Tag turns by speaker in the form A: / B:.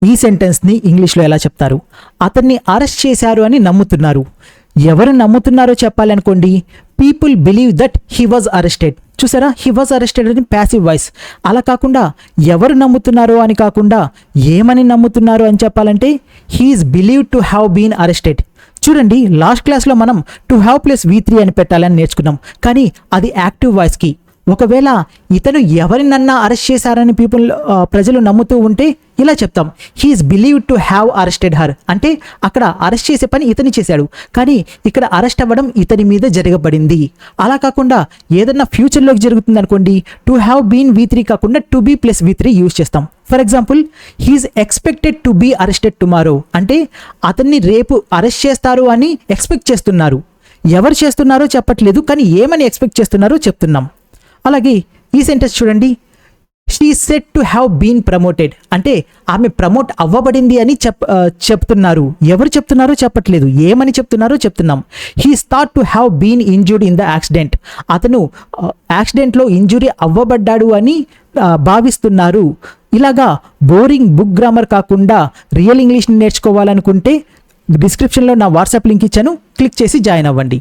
A: ఈ సెంటెన్స్ని ఇంగ్లీష్లో ఎలా చెప్తారు? అతన్ని అరెస్ట్ చేశారు అని నమ్ముతున్నారు. ఎవరు నమ్ముతున్నారో చెప్పాలనుకోండి, people believe that he was arrested. చూసారా, హీ వాజ్ అరెస్టెడ్ అని ప్యాసివ్ వాయిస్. అలా కాకుండా ఎవరు నమ్ముతున్నారో అని కాకుండా ఏమని నమ్ముతున్నారు అని చెప్పాలంటే he is believed to have been arrested. చూడండి, లాస్ట్ క్లాస్లో మనం టు హ్యావ్ ప్లస్ V3 అని పెట్టాలని నేర్చుకున్నాం, కానీ అది యాక్టివ్ వాయిస్కి. ఒకవేళ ఇతను ఎవరినన్నా అరెస్ట్ చేశారని ప్రజలు నమ్ముతూ ఉంటే ఇలా చెప్తాం, he is believed to have arrested her. అంటే అక్కడ అరెస్ట్ చేసే పని ఇతని చేశాడు, కానీ ఇక్కడ అరెస్ట్ అవ్వడం ఇతని మీద జరగబడింది. అలా కాకుండా ఏదన్నా ఫ్యూచర్లోకి జరుగుతుంది అనుకోండి, టు హ్యావ్ బీన్ V3 కాకుండా to be plus V3 use చేస్తాం. For example, he's expected to be arrested tomorrow. అంటే అతన్ని రేపు అరెస్ట్ చేస్తారు అని ఎక్స్పెక్ట్ చేస్తున్నారు. ఎవరు చేస్తున్నారో చెప్పట్లేదు, కానీ ఏమని ఎక్స్పెక్ట్ చేస్తున్నారో చెప్తున్నాం. అలాగే ఈ సెంటెన్స్ చూడండి, she said to have been promoted. అంటే ఆమె ప్రమోట్ అవ్వబడింది అని చెప్తున్నారు. ఎవరు చెప్తున్నారో చెప్పట్లేదు, ఏమని చెప్తున్నారో చెప్తున్నాం. He thought to have been injured in the accident. అతను యాక్సిడెంట్లో ఇంజురీ అవ్వబడ్డాడు అని భావిస్తున్నారు. ఇలాగా బోరింగ్ బుక్ గ్రామర్ కాకుండా రియల్ ఇంగ్లీష్ని నేర్చుకోవాలనుకుంటే డిస్క్రిప్షన్లో నా వాట్సాప్ లింక్ ఇచ్చాను, క్లిక్ చేసి జాయిన్ అవ్వండి.